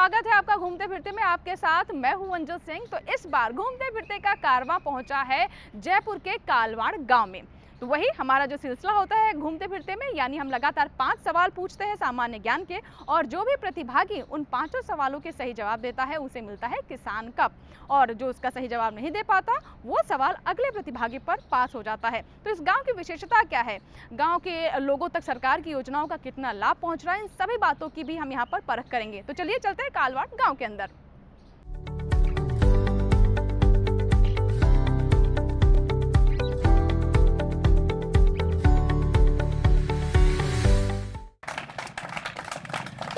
स्वागत है आपका घूमते फिरते में। आपके साथ मैं हूं अंजू सिंह। तो इस बार घूमते फिरते का कारवां पहुंचा है जयपुर के कालवाड़ गांव में। तो वही हमारा जो सिलसिला होता है घूमते फिरते में, यानी हम लगातार 5 सवाल पूछते हैं सामान्य ज्ञान के, और जो भी प्रतिभागी उन 5 सवालों के सही जवाब देता है उसे मिलता है किसान कप, और जो उसका सही जवाब नहीं दे पाता वो सवाल अगले प्रतिभागी पर पास हो जाता है। तो इस गांव की विशेषता क्या है, गांव के लोगों तक सरकार की योजनाओं का कितना लाभ पहुंच रहा है, इन सभी बातों की भी हम यहाँ पर परख करेंगे। तो चलिए चलते हैं कालवाड़ गाँव के अंदर।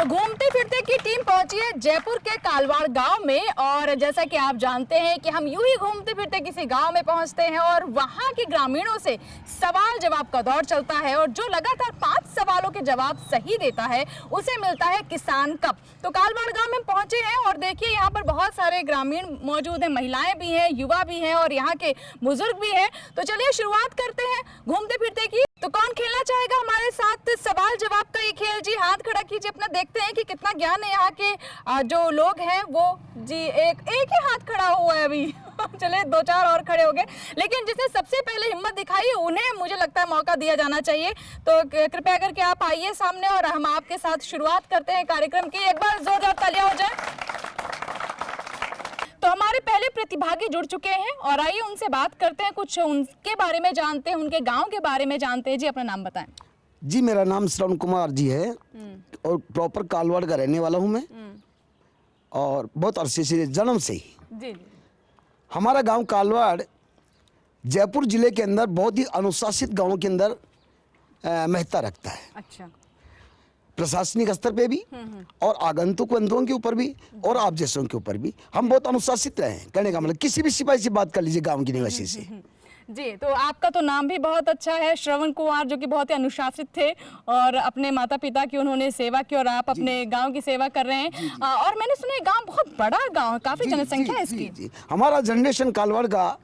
घूमते फिरते की टीम पहुंची है जयपुर के कालवाड़ गांव में, और जैसा कि आप जानते हैं कि हम यूं ही घूमते फिरते किसी गांव में पहुंचते हैं और वहां के ग्रामीणों से सवाल जवाब का दौर चलता है, और जो लगातार 5 सवालों के जवाब सही देता है उसे मिलता है किसान कप। तो कालवाड़ गांव में पहुंचे हैं और देखिए यहाँ पर बहुत सारे ग्रामीण मौजूद हैं, महिलाएं भी हैं, युवा भी हैं और यहाँ के बुजुर्ग भी हैं। तो चलिए शुरुआत करते हैं घूमते फिरते की। तो कौन खेलना चाहेगा हमारे साथ सवाल जवाब का ये खेल? जी हाथ खड़ा कीजिए अपना, देखते हैं कि कितना ज्ञान है यहाँ के जो लोग हैं वो। जी एक ही हाथ खड़ा हुआ है अभी चले 2-4 और खड़े हो गए, लेकिन जिसने सबसे पहले हिम्मत दिखाई उन्हें मुझे लगता है मौका दिया जाना चाहिए। तो कृपया करके आप आइए सामने और हम आपके साथ शुरुआत करते हैं कार्यक्रम की। एक बार जोरदार तालियां हो जाए। तो हमारे पहले प्रतिभागी जुड़ चुके हैं और आइए उनसे बात करते हैं, कुछ उनके बारे में जानते हैं, उनके गांव के बारे में जानते हैं। जी अपना नाम बताएं। जी मेरा नाम श्रवण कुमार जी है और प्रॉपर कालवाड़ का रहने वाला हूं मैं, और बहुत अरसे से जन्म से ही। जी। हमारा गांव कालवाड़ जयपुर जिले के अंदर बहुत ही अनुशासित गांव के अंदर महत्ता रखता है। अच्छा। प्रशासनिक स्तर पे भी और आगंतुक बंधुओं के ऊपर भी और आप जैसों के ऊपर भी हम बहुत अनुशासित रहे हैं। कहने का मतलब किसी भी सिपाही से बात कर लीजिए गांव की निवासी से। जी, तो आपका तो नाम भी बहुत अच्छा है, श्रवण कुमार, जो कि बहुत ही अनुशासित थे और अपने माता पिता की उन्होंने सेवा की, और आप अपने गांव की सेवा कर रहे हैं। और मैंने सुना गांव बहुत बड़ा गांव है, काफी जनसंख्या है इसकी। हमारा जनरेशन कालवाड़ का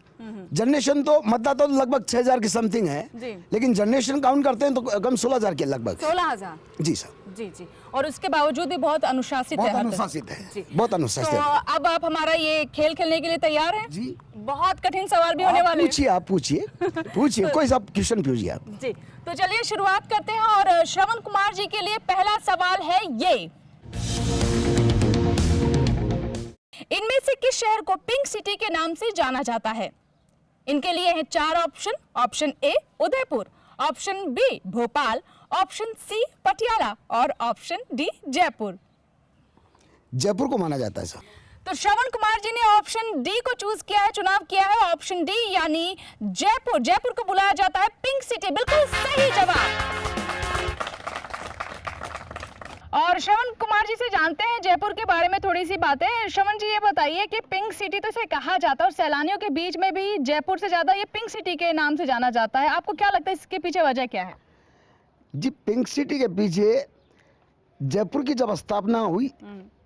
जनरेशन तो मतदाता तो लगभग 6000 की समथिंग है, लेकिन जनरेशन काउंट करते हैं तो कम 16000 के लगभग। 16000? जी सर। जी जी। और उसके बावजूद भी बहुत अनुशासित है। बहुत अनुशासित है, बहुत अनुशासित है। तो अब आप हमारा ये खेल खेलने के लिए तैयार हैं? जी। बहुत कठिन सवाल भी होने वाले हैं। पूछिए, आप पूछिए कोई सा क्वेश्चन पूछिए आप। जी, तो चलिए शुरुआत करते हैं। और श्रवण कुमार जी के लिए पहला सवाल है ये, इनमें से किस शहर को पिंक सिटी के नाम से जाना जाता है? इनके लिए हैं 4 option. Option A Udaipur, option B Bhopal, option C Patiala और ऑप्शन डी जयपुर। जयपुर को माना जाता है सर। तो श्रवण कुमार जी ने ऑप्शन डी को चूज किया है, चुनाव किया है, ऑप्शन डी यानी जयपुर। जयपुर को बुलाया जाता है पिंक सिटी, बिल्कुल सही जवाब। और श्रवण कुमार जी से जानते हैं जयपुर के बारे में थोड़ी सी बातें। श्रवण जी ये बताइए कि पिंक सिटी तो इसे कहा जाता है और सैलानियों के बीच में भी जयपुर से ज्यादा ये पिंक सिटी के नाम से जाना जाता है, आपको क्या लगता है इसके पीछे वजह क्या है? जी पिंक सिटी के पीछे जयपुर की जब स्थापना हुई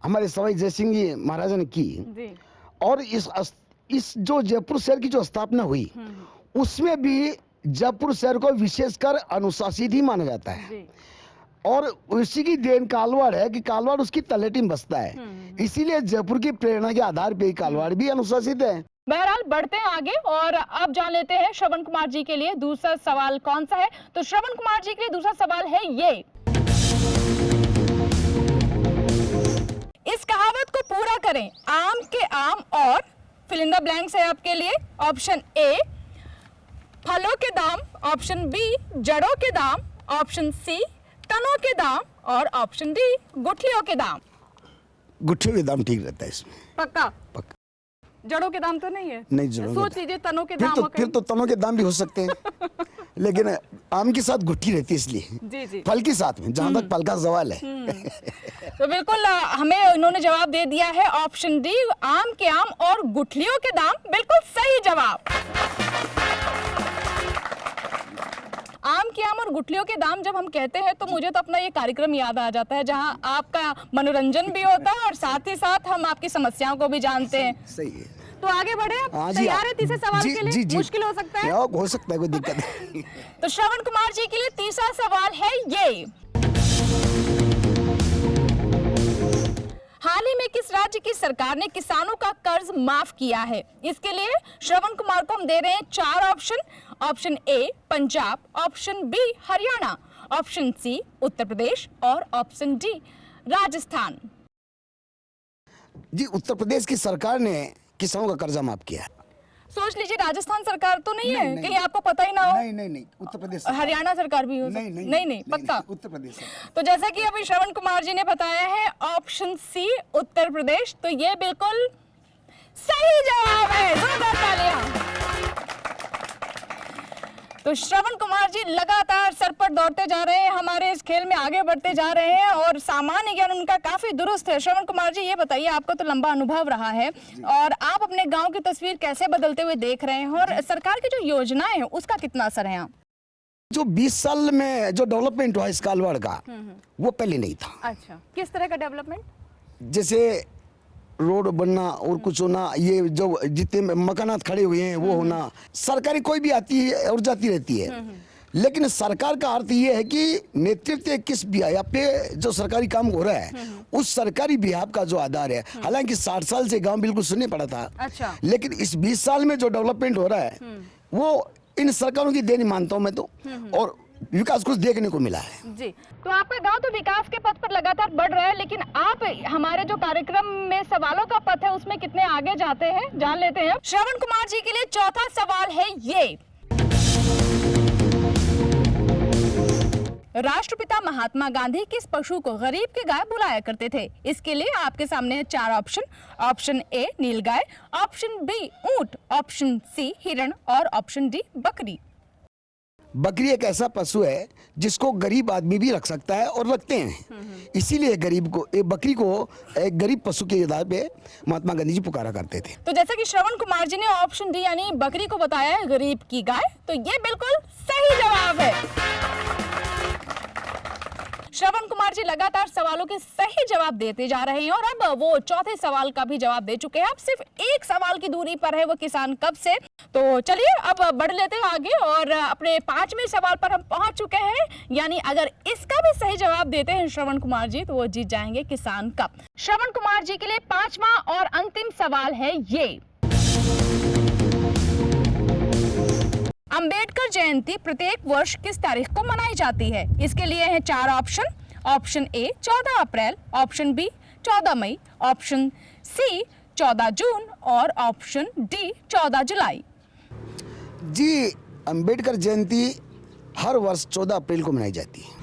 हमारे सवाई जयसिंह जी महाराजा ने की, और इस जो जयपुर शहर की जो स्थापना हुई उसमें भी जयपुर शहर को विशेषकर अनुशासित ही माना जाता है, और उसी की देन कालवाड़ है कि कालवाड़ उसकी तलहटी में बसता है, इसीलिए जयपुर की प्रेरणा के आधार पे कालवाड़ भी अनुशासित है। बहरहाल बढ़ते हैं आगे और अब जान लेते हैं श्रवण कुमार जी के लिए दूसरा सवाल कौन सा है। तो श्रवण कुमार जी के लिए दूसरा सवाल है ये, इस कहावत को पूरा करें। आम के आम और फिल इन द ब्लैंक्स है आपके लिए। ऑप्शन ए फलों के दाम, ऑप्शन बी जड़ों के दाम, ऑप्शन सी तनों के दाम और ऑप्शन डी गुठलियों के दाम। गुठलियों के दाम ठीक रहता है इसमें। पक्का? जड़ों के दाम तो नहीं है? नहीं, जड़ों सोच लीजिए तनों के दाम। फिर तो तनों के दाम भी हो सकते हैं लेकिन आम के साथ गुठली रहती है इसलिए। जी जी। फल के साथ में, जहां तक फल का सवाल है तो बिल्कुल हमें उन्होंने जवाब दे दिया है ऑप्शन डी, आम के आम और गुठलियों के दाम, बिल्कुल सही जवाब। आम के आम और गुठलियों के दाम जब हम कहते हैं तो मुझे तो अपना ये कार्यक्रम याद आ जाता है जहां आपका मनोरंजन भी होता है और साथ ही साथ हम आपकी समस्याओं को भी जानते हैं। सही है। तो आगे बढ़े, तैयार है तीसरे सवाल के लिए? जी, मुश्किल हो सकता है? हो सकता है, कोई दिक्कत नहीं। तो श्रवण कुमार जी के लिए तीसरा सवाल है ये, हाल ही में किस राज्य की सरकार ने किसानों का कर्ज माफ किया है? इसके लिए श्रवण कुमार को हम दे रहे हैं 4 option. Option A Punjab, option B Haryana, option C Uttar Pradesh और ऑप्शन डी राजस्थान। जी, उत्तर प्रदेश की सरकार ने किसानों का कर्जा माफ किया है। सोच लीजिए, राजस्थान सरकार तो नहीं है, नहीं। कहीं आपको पता ही ना हो। नहीं, उत्तर प्रदेश। हरियाणा सरकार भी हो नहीं, पक्का उत्तर प्रदेश। तो जैसा कि अभी श्रवण कुमार जी ने बताया है, ऑप्शन सी उत्तर प्रदेश, तो ये बिल्कुल सही जवाब है। जोरदार तालियां। तो श्रवण कुमार जी लगातार सर पर दौड़ते जा रहे हैं, हमारे इस खेल में आगे बढ़ते जा रहे हैं और सामान्य ज्ञान उनका काफी दुरुस्त है। श्रवण कुमार जी, ये बताइए, आपका तो लंबा अनुभव रहा है और आप अपने गांव की तस्वीर कैसे बदलते हुए देख रहे हैं और सरकार की जो योजनाएं हैं उसका कितना असर है यहाँ? जो 20 साल में जो डेवलपमेंट हुआ इस कालवाड़ का, वो पहले नहीं था। अच्छा, किस तरह का डेवलपमेंट? जैसे रोड बनना और कुछ होना, ये जो जितने मकानात खड़े हुए हैं वो होना, सरकारी कोई भी आती है और जाती रहती है, लेकिन सरकार का अर्थ ये है कि नेतृत्व किस बिहार पे जो सरकारी काम हो रहा है उस सरकारी बिहार का जो आधार है। हालांकि 60 साल से गांव बिल्कुल सुनने पड़ा था। अच्छा। लेकिन इस 20 साल में जो डेवलपमेंट हो रहा है वो इन सरकारों की देन मानता हूं मैं तो, और विकास कुछ देखने को मिला है। जी, तो आपका गांव तो विकास के पथ पर लगातार बढ़ रहा है, लेकिन आप हमारे जो कार्यक्रम में सवालों का पथ है उसमें कितने आगे जाते हैं, जान लेते हैं। श्रवण कुमार जी के लिए चौथा सवाल है ये। राष्ट्रपिता महात्मा गांधी किस पशु को गरीब की गाय बुलाया करते थे? इसके लिए आपके सामने है 4 ऑप्शन। ऑप्शन ए नीलगाय, ऑप्शन बी ऊंट, ऑप्शन सी हिरण और ऑप्शन डी बकरी। बकरी एक ऐसा पशु है जिसको गरीब आदमी भी रख सकता है और रखते हैं, इसीलिए बकरी को एक गरीब पशु के आधार पे महात्मा गांधी जी पुकारा करते थे। तो जैसा कि श्रवण कुमार जी ने ऑप्शन डी यानी बकरी को बताया है गरीब की गाय, तो ये बिल्कुल सही जवाब है। श्रवण कुमार जी लगातार सवालों के सही जवाब देते जा रहे हैं और अब वो चौथे सवाल का भी जवाब दे चुके हैं। अब सिर्फ एक सवाल की दूरी पर है वो किसान कप से। तो चलिए अब बढ़ लेते हैं आगे और अपने 5वें सवाल पर हम पहुंच चुके हैं, यानी अगर इसका भी सही जवाब देते हैं श्रवण कुमार जी तो वो जीत जाएंगे किसान कप। श्रवण कुमार जी के लिए 5वां और अंतिम सवाल है ये। अंबेडकर जयंती प्रत्येक वर्ष किस तारीख को मनाई जाती है? इसके लिए हैं 4 ऑप्शन। ऑप्शन ए 14 अप्रैल, ऑप्शन बी 14 मई, ऑप्शन सी 14 जून और ऑप्शन डी 14 जुलाई। जी, अंबेडकर जयंती हर वर्ष 14 अप्रैल को मनाई जाती है।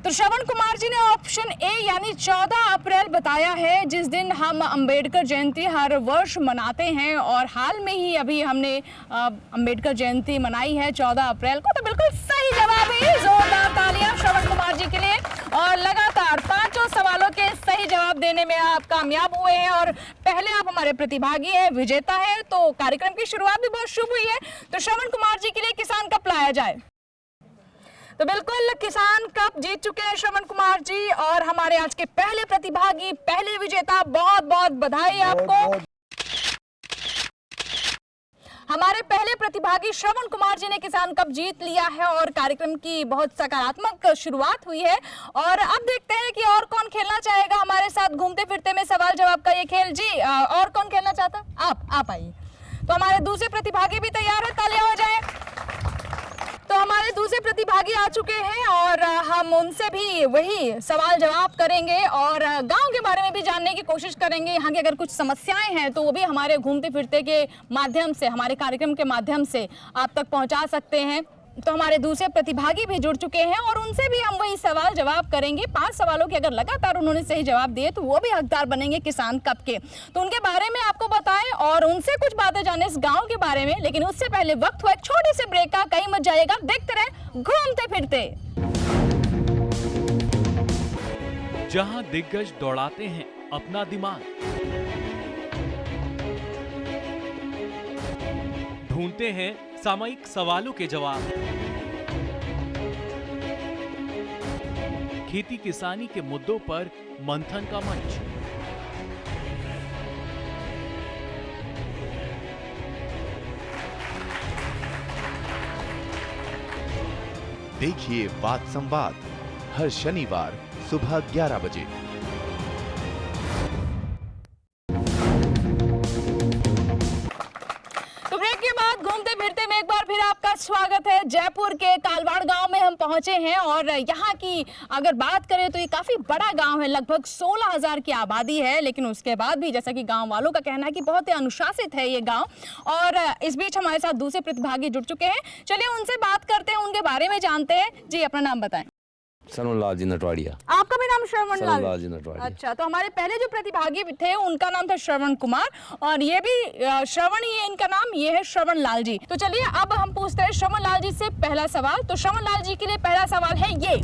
तो श्रवण कुमार जी ने ऑप्शन ए यानी 14 अप्रैल बताया है, जिस दिन हम अंबेडकर जयंती हर वर्ष मनाते हैं और हाल में ही अभी हमने अंबेडकर जयंती मनाई है 14 अप्रैल को। तो बिल्कुल सही जवाब है। जोरदार तालियां श्रवण कुमार जी के लिए। और लगातार 5 सवालों के सही जवाब देने में आप कामयाब हुए हैं और पहले आप हमारे प्रतिभागी हैं, विजेता हैं, तो कार्यक्रम की शुरुआत भी बहुत शुभ हुई है। तो श्रवण कुमार जी के लिए किसान कप लाया जाए। तो बिल्कुल किसान कप जीत चुके हैं श्रवण कुमार जी और हमारे आज के पहले प्रतिभागी, पहले विजेता, बहुत बहुत बधाई आपको। हमारे पहले प्रतिभागी श्रवण कुमार जी ने किसान कप जीत लिया है और कार्यक्रम की बहुत सकारात्मक शुरुआत हुई है। और अब देखते हैं कि और कौन खेलना चाहेगा हमारे साथ घूमते फिरते में सवाल जवाब का ये खेल। जी, और कौन खेलना चाहता है? आप आइए। तो हमारे दूसरे प्रतिभागी भी तैयार है, तालियां हो जाए। तो हमारे दूसरे प्रतिभागी आ चुके हैं और हम उनसे भी वही सवाल जवाब करेंगे और गांव के बारे में भी जानने की कोशिश करेंगे। यहाँ की अगर कुछ समस्याएं हैं तो वो भी हमारे घूमते फिरते के माध्यम से, हमारे कार्यक्रम के माध्यम से आप तक पहुंचा सकते हैं। तो हमारे दूसरे प्रतिभागी भी जुड़ चुके हैं और उनसे भी हम वही सवाल जवाब करेंगे। 5 सवालों के अगर लगातार उन्होंने सही जवाब दिए तो वो भी हकदार बनेंगे किसान कप के। तो उनके बारे में आपको बताएं और उनसे कुछ बातें जाने इस गांव के बारे में, लेकिन उससे पहले वक्त हुआ एक छोटे से ब्रेक का। कहीं मत जाइएगा, देखते रहे घूमते फिरते। जहां दिग्गज दौड़ाते हैं अपना दिमाग, ढूंढते हैं सामयिक सवालों के जवाब, खेती किसानी के मुद्दों पर मंथन का मंच। देखिए वाद संवाद हर शनिवार सुबह 11 बजे। घूमते फिरते में एक बार फिर आपका स्वागत है। जयपुर के कालवाड़ गांव में हम पहुंचे हैं और यहाँ की अगर बात करें तो ये काफी बड़ा गांव है, लगभग 16,000 की आबादी है। लेकिन उसके बाद भी जैसा कि गांव वालों का कहना है कि बहुत ही अनुशासित है ये गांव। और इस बीच हमारे साथ दूसरे प्रतिभागी जुड़ चुके हैं, चलिए उनसे बात करते हैं, उनके बारे में जानते हैं। जी अपना नाम बताएं। श्रवण लाल जी नटवाड़िया। आपका भी नाम श्रवण लाल जी नटवाड़िया। अच्छा, तो हमारे पहले जो प्रतिभागी थे उनका नाम था श्रवण कुमार और ये भी श्रवण ही है इनका नाम, ये है श्रवण लाल जी। तो चलिए अब हम पूछते हैं श्रवण लाल जी से पहला सवाल। तो श्रवण लाल जी के लिए पहला सवाल है ये,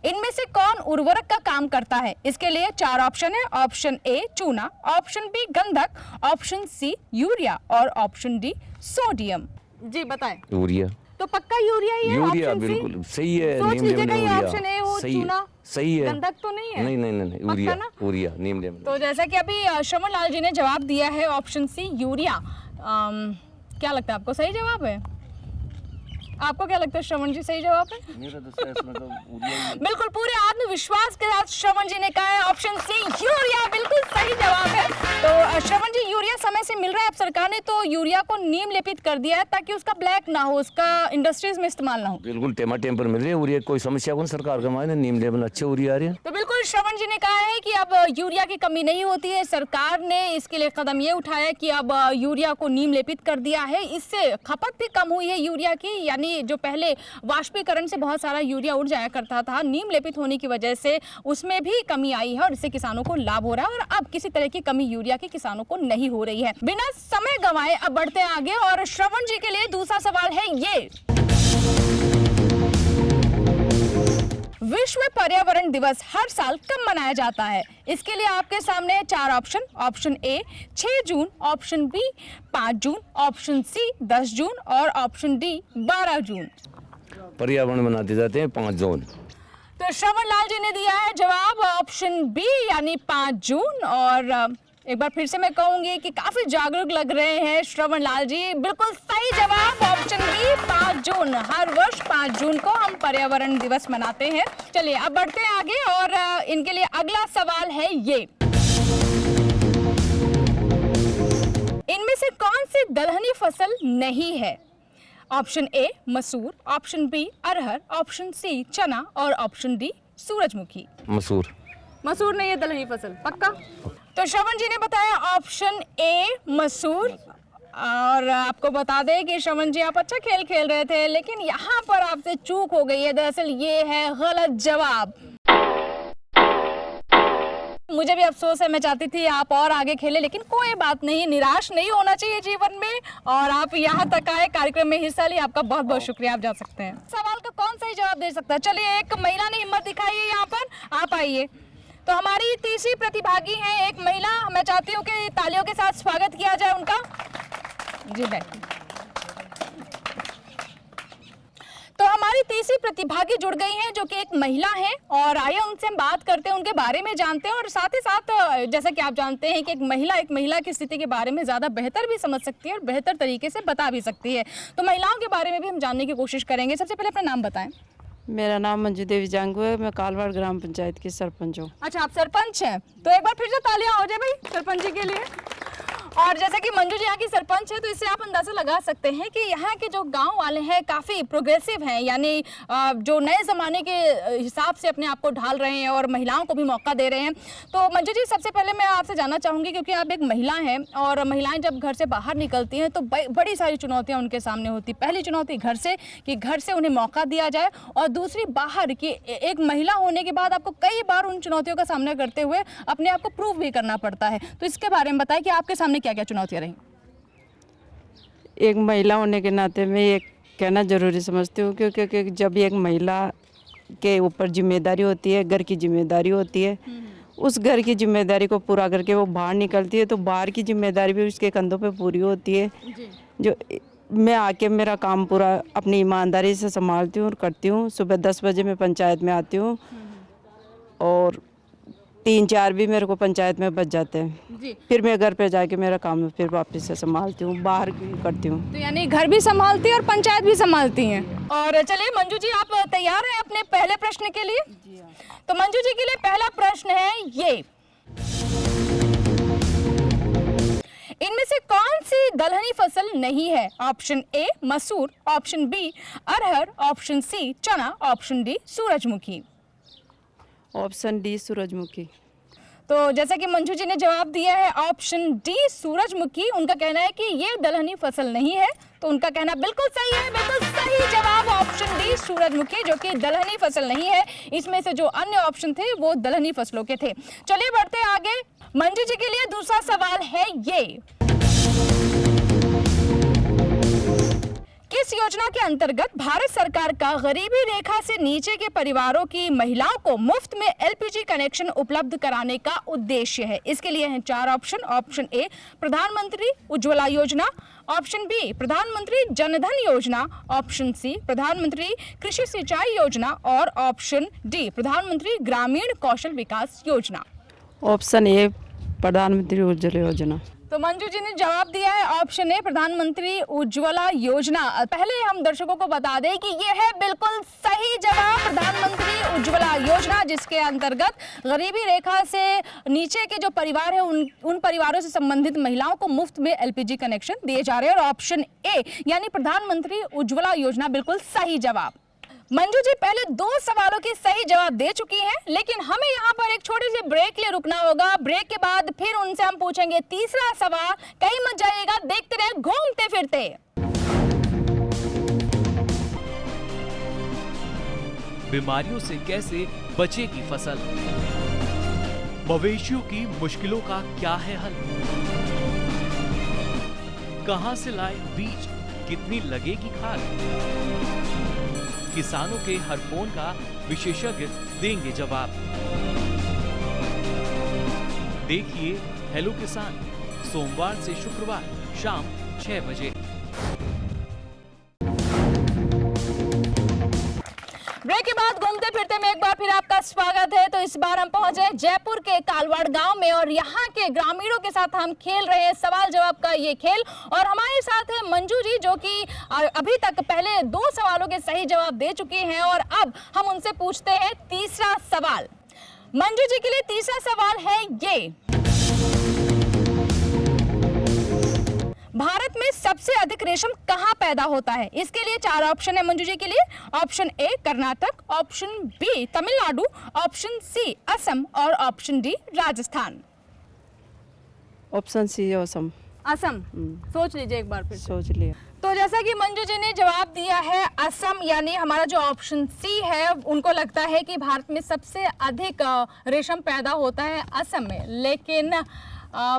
इनमें से कौन उर्वरक का काम करता है? इसके लिए 4 ऑप्शन है। ऑप्शन ए चूना, ऑप्शन बी गंधक, ऑप्शन सी यूरिया और ऑप्शन डी सोडियम। जी बताएं। यूरिया। तो पक्का यूरिया ही है? Urea option C? बिल्कुल सही है। सोच नीम लीजिएगा लेमन ये यूरिया ऑप्शन है वो सही चूना सही है। गंधक तो नहीं है? नहीं यूरिया ना? यूरिया नीम लेमन। तो जैसा कि अभी श्रवण लाल जी ने जवाब दिया है ऑप्शन सी यूरिया, क्या लगता है आपको सही जवाब है? आपको क्या लगता है श्रवण जी सही जवाब है? बिल्कुल पूरे आत्मविश्वास के साथ श्रवण जी ने कहा है ऑप्शन सी यूरिया बिल्कुल सही जवाब है। तो श्रवण जी यूरिया समय से मिल रहा है, अब सरकार ने तो यूरिया को नीम लेपित कर दिया है ताकि उसका ब्लैक ना हो, उसका इंडस्ट्रीज में इस्तेमाल ना हो। बिल्कुल टेम पर मिल रही है यूरिया, कोई समस्या कौन सरकार का मायने नीम लेमन अच्छे यूरिया आ रही है। तो बिल्कुल श्रवण जी ने कहा है कि अब यूरिया की कमी नहीं होती है। सरकार ने इसके लिए कदम ये उठाया कि अब यूरिया को नीम लेपित कर दिया है, इससे खपत भी कम हुई है यूरिया की। यानी जो पहले वाष्पीकरण से बहुत सारा यूरिया उड़ जाया करता था, नीम लेपित होने की वजह से उसमें भी कमी आई है और इससे किसानों को लाभ हो रहा है। और अब किसी तरह की कमी यूरिया की किसानों को नहीं हो रही है। बिना समय गंवाए अब बढ़ते हैं आगे और श्रवण जी के लिए दूसरा सवाल है ये, विश्व पर्यावरण दिवस हर साल कब मनाया जाता है? इसके लिए आपके सामने 4 ऑप्शन। ऑप्शन ए 6 जून, ऑप्शन बी 5 जून, ऑप्शन सी 10 जून और ऑप्शन डी 12 जून। पर्यावरण मनाते जाते हैं 5 जून। तो श्रवण लाल जी ने दिया है जवाब ऑप्शन बी यानी 5 जून। और एक बार फिर से मैं कहूंगी कि काफी जागरूक लग रहे हैं श्रवण लाल जी। बिल्कुल सही जवाब ऑप्शन बी 5 जून। हर वर्ष 5 जून को हम पर्यावरण दिवस मनाते हैं। चलिए अब बढ़ते हैं आगे और इनके लिए अगला सवाल है ये, इनमें से कौन सी दलहनी फसल नहीं है? ऑप्शन ए मसूर, ऑप्शन बी अरहर, ऑप्शन सी चना और ऑप्शन डी सूरजमुखी। मसूर। मसूर नहीं है दलहनी फसल, पक्का? तो श्रवण जी ने बताया ऑप्शन ए मसूर। और आपको बता दें कि श्रवण जी आप अच्छा खेल खेल रहे थे, लेकिन यहाँ पर आपसे चूक हो गई है। दरअसल ये है गलत जवाब। मुझे भी अफसोस है, मैं चाहती थी आप और आगे खेले, लेकिन कोई बात नहीं, निराश नहीं होना चाहिए जीवन में। और आप यहाँ तक आए, कार्यक्रम में हिस्सा लिया, आपका बहुत बहुत शुक्रिया। आप जा सकते हैं। सवाल का कौन सही जवाब दे सकता है? चलिए एक महिला ने हिम्मत दिखाई है यहाँ पर, आप आइए। तो हमारी तीसरी प्रतिभागी हैं एक महिला, मैं चाहती हूँ कि तालियों के साथ स्वागत किया जाए उनका। जी बैठिए। तो हमारी तीसरी प्रतिभागी जुड़ गई हैं जो कि एक महिला हैं और आइए उनसे हम बात करते हैं, उनके बारे में जानते हैं और साथ ही साथ जैसा कि आप जानते हैं कि एक महिला की स्थिति के बारे में ज़्यादा बेहतर भी समझ सकती है और बेहतर तरीके से बता भी सकती है। तो महिलाओं के बारे में भी हम जानने की कोशिश करेंगे। सबसे पहले अपना नाम बताएं। मेरा नाम मंजू देवी जांगू है, मैं कालवाड़ ग्राम पंचायत की सरपंच हूँ। अच्छा, आप सरपंच हैं, तो एक बार फिर से तालियां हो जाए भाई सरपंच जी के लिए। और जैसे कि मंजू जी यहाँ की सरपंच है, तो इससे आप अंदाजा लगा सकते हैं कि यहाँ के जो गांव वाले हैं काफ़ी प्रोग्रेसिव हैं, यानी जो नए ज़माने के हिसाब से अपने आप को ढाल रहे हैं और महिलाओं को भी मौका दे रहे हैं। तो मंजू जी सबसे पहले मैं आपसे जानना चाहूँगी, क्योंकि आप एक महिला हैं और महिलाएं जब घर से बाहर निकलती हैं तो बड़ी सारी चुनौतियाँ उनके सामने होती। पहली चुनौती घर से, कि घर से उन्हें मौका दिया जाए, और दूसरी बाहर कि एक महिला होने के बाद आपको कई बार उन चुनौतियों का सामना करते हुए अपने आप को प्रूव भी करना पड़ता है। तो इसके बारे में बताएं कि आपके सामने क्या क्या चुनौतियाँ रही? एक महिला होने के नाते मैं ये कहना ज़रूरी समझती हूँ, क्योंकि जब एक महिला के ऊपर जिम्मेदारी होती है, घर की जिम्मेदारी होती है, उस घर की जिम्मेदारी को पूरा करके वो बाहर निकलती है, तो बाहर की जिम्मेदारी भी उसके कंधों पे पूरी होती है। जो मैं आके मेरा काम पूरा अपनी ईमानदारी से संभालती हूँ और करती हूँ। सुबह 10 बजे मैं पंचायत में आती हूँ और 3-4 भी मेरे को पंचायत में बच जाते हैं। फिर मैं घर पे जाके मेरा काम फिर वापस से संभालती हूँ, बाहर भी करती हूँ। तो यानी घर भी संभालती हैं और पंचायत भी संभालती हैं। और चलिए मंजू जी, आप तैयार हैं अपने पहले प्रश्न के लिए? तो मंजू जी के लिए पहला प्रश्न है ये, इनमें से कौन सी दलहनी फसल नहीं है? ऑप्शन ए मसूर, ऑप्शन बी अरहर, ऑप्शन सी चना, ऑप्शन डी सूरजमुखी। ऑप्शन डी सूरजमुखी। तो जैसा कि मंजू जी ने जवाब दिया है ऑप्शन डी सूरजमुखी, उनका कहना है कि ये दलहनी फसल नहीं है, तो उनका कहना बिल्कुल सही है। बिल्कुल सही जवाब ऑप्शन डी सूरजमुखी, जो कि दलहनी फसल नहीं है। इसमें से जो अन्य ऑप्शन थे वो दलहनी फसलों के थे। चलिए बढ़ते हैं आगे। मंजू जी के लिए दूसरा सवाल है ये, किस योजना के अंतर्गत भारत सरकार का गरीबी रेखा से नीचे के परिवारों की महिलाओं को मुफ्त में एलपीजी कनेक्शन उपलब्ध कराने का उद्देश्य है? इसके लिए हैं 4 ऑप्शन। ऑप्शन ए प्रधानमंत्री उज्ज्वला योजना, ऑप्शन बी प्रधानमंत्री जनधन योजना, ऑप्शन सी प्रधानमंत्री कृषि सिंचाई योजना और ऑप्शन डी प्रधानमंत्री ग्रामीण कौशल विकास योजना। ऑप्शन ए प्रधानमंत्री उज्ज्वला योजना। तो मंजू जी ने जवाब दिया है ऑप्शन ए प्रधानमंत्री उज्ज्वला योजना। पहले हम दर्शकों को बता दें कि यह है बिल्कुल सही जवाब, प्रधानमंत्री उज्ज्वला योजना, जिसके अंतर्गत गरीबी रेखा से नीचे के जो परिवार है उन परिवारों से संबंधित महिलाओं को मुफ्त में एलपीजी कनेक्शन दिए जा रहे हैं। और ऑप्शन ए यानी प्रधानमंत्री उज्ज्वला योजना बिल्कुल सही जवाब। मंजू जी पहले 2 सवालों के सही जवाब दे चुकी हैं, लेकिन हमें यहाँ पर एक छोटे से ब्रेक के लिए रुकना होगा। ब्रेक के बाद फिर उनसे हम पूछेंगे तीसरा सवाल। कहीं मत जाइएगा, देखते रहे घूमते फिरते। बीमारियों से कैसे बचेगी फसल? मवेशियों की मुश्किलों का क्या है हल? कहां से लाए बीज? कितनी लगेगी खाद? किसानों के हर फोन का विशेषज्ञ देंगे जवाब। देखिए हेलो किसान, सोमवार से शुक्रवार शाम 6 बजे। ब्रेक के बाद घूमते फिरते में एक बार फिर आपका स्वागत है। तो इस बार हम पहुंचे जयपुर के कालवाड़ गांव में और यहाँ के ग्रामीणों के साथ हम खेल रहे हैं सवाल जवाब का ये खेल। और हमारे साथ है मंजू जी, जो कि अभी तक पहले 2 सवालों के सही जवाब दे चुकी हैं और अब हम उनसे पूछते हैं तीसरा सवाल। मंजू जी के लिए तीसरा सवाल है ये, भारत में सबसे अधिक रेशम कहाँ पैदा होता है? इसके लिए 4 ऑप्शन है मंजू जी के लिए। Option A Karnataka, option B Tamil Nadu, option C Assam और option D Rajasthan. Option C Assam. Assam, सोच लीजिए एक बार फिर। सोच लिया। तो जैसा कि मंजू जी ने जवाब दिया है असम, यानी हमारा जो ऑप्शन सी है, उनको लगता है कि भारत में सबसे अधिक रेशम पैदा होता है असम में। लेकिन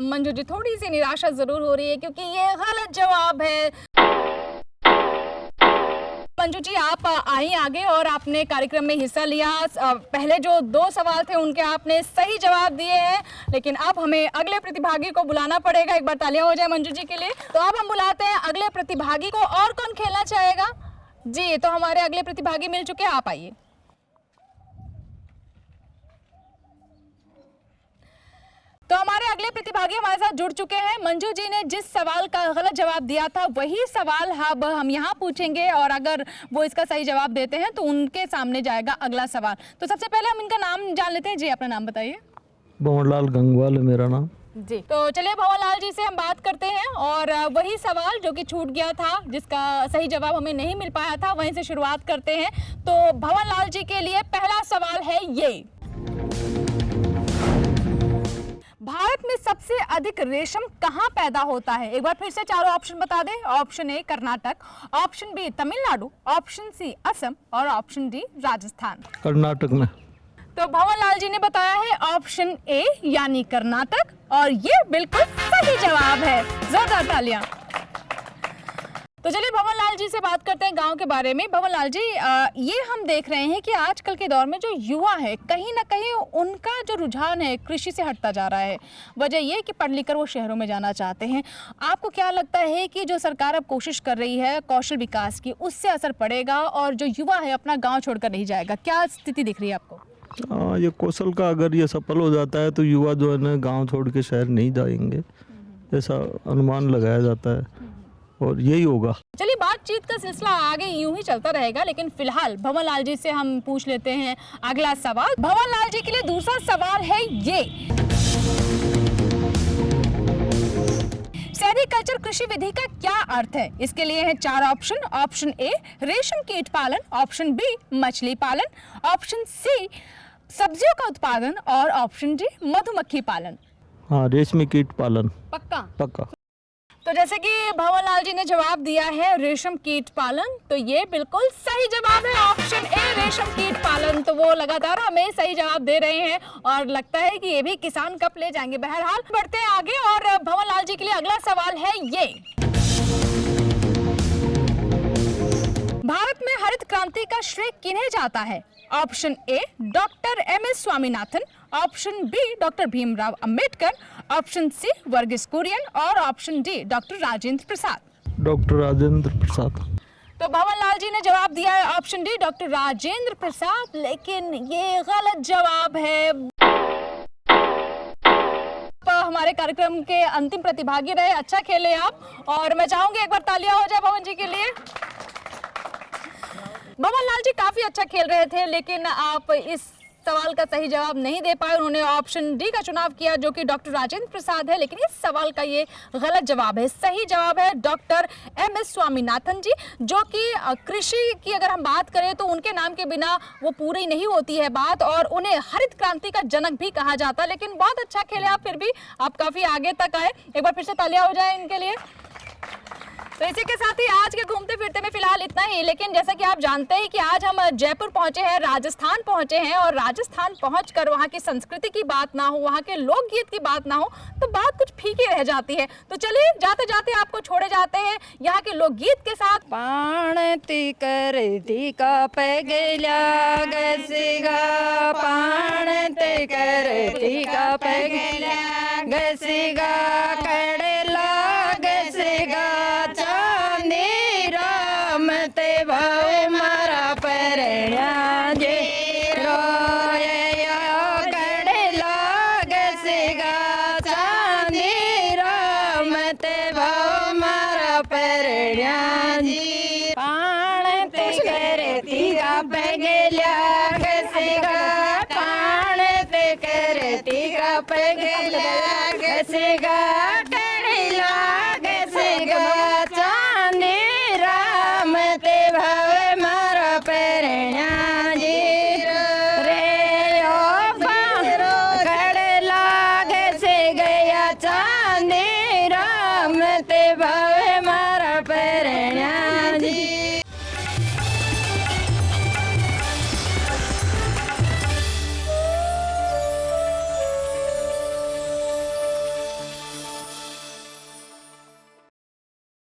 मंजू जी थोड़ी सी निराशा जरूर हो रही है क्योंकि ये गलत जवाब है। मंजू जी आप आई आगे और आपने कार्यक्रम में हिस्सा लिया। पहले जो 2 सवाल थे उनके आपने सही जवाब दिए हैं, लेकिन अब हमें अगले प्रतिभागी को बुलाना पड़ेगा। एक बार तालियां हो जाए मंजू जी के लिए। तो अब हम बुलाते हैं अगले प्रतिभागी को। और कौन खेलना चाहेगा? जी, तो हमारे अगले प्रतिभागी मिल चुके हैं, आप आइए। तो हमारे अगले प्रतिभागी हमारे साथ जुड़ चुके हैं। मंजू जी ने जिस सवाल का गलत जवाब दिया था वही सवाल अब हम यहाँ पूछेंगे और अगर वो इसका सही जवाब देते हैं तो उनके सामने जाएगा अगला सवाल। तो सबसे पहले हम इनका नाम जान लेते हैं। जी, अपना नाम बताइए। भंवरलाल गंगवाल है मेरा नाम। जी, तो चलिए भंवरलाल जी से हम बात करते हैं और वही सवाल जो कि छूट गया था, जिसका सही जवाब हमें नहीं मिल पाया था, वहीं से शुरुआत करते हैं। तो भंवरलाल जी के लिए पहला सवाल है ये, भारत में सबसे अधिक रेशम कहाँ पैदा होता है? एक बार फिर से चारों ऑप्शन बता दें। Option A Karnataka, option B Tamil Nadu, option C Assam और ऑप्शन डी राजस्थान। कर्नाटक में। तो भंवरलाल जी ने बताया है ऑप्शन ए यानी कर्नाटक और ये बिल्कुल सही जवाब है। जोरदार तालियां। तो चलिए भंवरलाल जी से बात करते हैं गांव के बारे में। भंवरलाल जी, ये हम देख रहे हैं कि आजकल के दौर में जो युवा है कहीं ना कहीं उनका जो रुझान है कृषि से हटता जा रहा है। वजह ये कि पढ़ लिख कर वो शहरों में जाना चाहते हैं। आपको क्या लगता है कि जो सरकार अब कोशिश कर रही है कौशल विकास की, उससे असर पड़ेगा और जो युवा है अपना गाँव छोड़कर नहीं जाएगा? क्या स्थिति दिख रही है आपको? ये कौशल का अगर ये सफल हो जाता है तो युवा जो है ना गाँव छोड़ के शहर नहीं जाएंगे, ऐसा अनुमान लगाया जाता है और यही होगा। चलिए बातचीत का सिलसिला आगे यूं ही चलता रहेगा, लेकिन फिलहाल भंवरलाल जी से हम पूछ लेते हैं अगला सवाल। भंवरलाल जी के लिए दूसरा सवाल है ये, सेरिकल्चर कृषि विधि का क्या अर्थ है? इसके लिए है 4 ऑप्शन। ऑप्शन ए रेशम कीट पालन, ऑप्शन बी मछली पालन, ऑप्शन सी सब्जियों का उत्पादन और ऑप्शन डी मधुमक्खी पालन। हाँ, रेशमी कीट पालन। पक्का? पक्का। तो जैसे कि भंवरलाल जी ने जवाब दिया है रेशम कीट पालन, तो ये बिल्कुल सही जवाब है, ऑप्शन ए रेशम कीट पालन। तो वो लगातार हमें सही जवाब दे रहे हैं और लगता है कि ये भी किसान कप ले जाएंगे। बहरहाल बढ़ते हैं आगे और भंवरलाल जी के लिए अगला सवाल है ये। भारत में हरित क्रांति का श्रेय किन्हें जाता है? Option A doctor M S. Swaminathan, option B doctor Bhimrao Ambedkar, option C Varghese Kurien और option D doctor Rajendra Prasad. Doctor Rajendra Prasad. तो भंवरलाल जी ने जवाब दिया है option D doctor Rajendra Prasad, लेकिन ये गलत जवाब है। हमारे कार्यक्रम के अंतिम प्रतिभागी रहे, अच्छा खेले आप और मैं चाहूंगी एक बार तालियां हो जाए भवन जी के लिए। भंवरलाल जी काफी अच्छा खेल रहे थे, लेकिन आप इस सवाल का सही जवाब नहीं दे पाए। उन्होंने ऑप्शन डी का चुनाव किया जो कि डॉक्टर राजेंद्र प्रसाद है, लेकिन इस सवाल का ये गलत जवाब है। सही जवाब है डॉक्टर एम.एस. स्वामीनाथन जी, जो कि कृषि की अगर हम बात करें तो उनके नाम के बिना वो पूरी नहीं होती है बात और उन्हें हरित क्रांति का जनक भी कहा जाता है। लेकिन बहुत अच्छा खेले आप, फिर भी आप काफी आगे तक आए। एक बार फिर से तालियां हो जाए इनके लिए। तो इसी के साथ ही आज के घूमते फिरते में फिलहाल इतना ही, लेकिन जैसा कि आप जानते हैं कि आज हम जयपुर पहुंचे हैं, राजस्थान पहुंचे हैं और राजस्थान पहुंचकर वहां की संस्कृति की बात ना हो, वहां के लोकगीत की बात ना हो तो बात कुछ फीकी रह जाती है। तो चलिए जाते जाते आपको छोड़े जाते हैं यहाँ के लोकगीत के साथ। पाणती करती का पगला गसगा, पाणती करती का पगला गसगा, कड़ला गसगा चांदी रामते भाव मारा परण्या जे रोया, कड़ला गसगा चांदी रामते भाव मारा परण्या जी, पाणते करती का पगला गसगा, पाणते करती का पगला गसगा,